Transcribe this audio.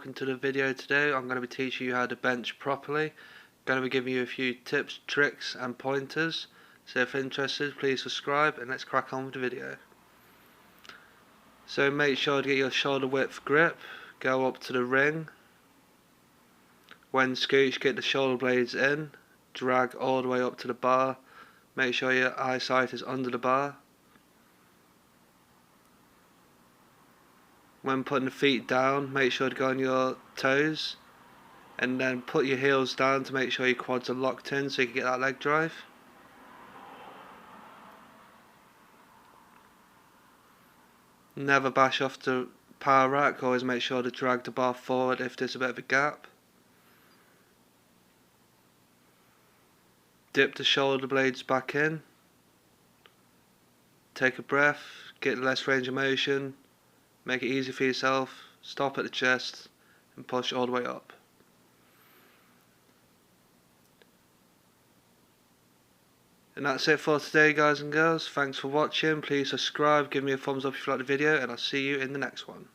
welcome to the video. Today I'm going to be teaching you how to bench properly. Going to be giving you a few tips, tricks and pointers. So if interested, please subscribe and let's crack on with the video. So make sure to get your shoulder width grip, go up to the ring. When scooch, get the shoulder blades in, drag all the way up to the bar. Make sure your eyesight is under the bar. When putting the feet down, make sure to go on your toes and then put your heels down to make sure your quads are locked in so you can get that leg drive. Never bash off the power rack, always make sure to drag the bar forward if there's a bit of a gap. Dip the shoulder blades back in. Take a breath, get less range of motion. Make it easy for yourself, stop at the chest and push all the way up. And that's it for today, guys and girls. Thanks for watching. Please subscribe, give me a thumbs up if you like the video, and I'll see you in the next one.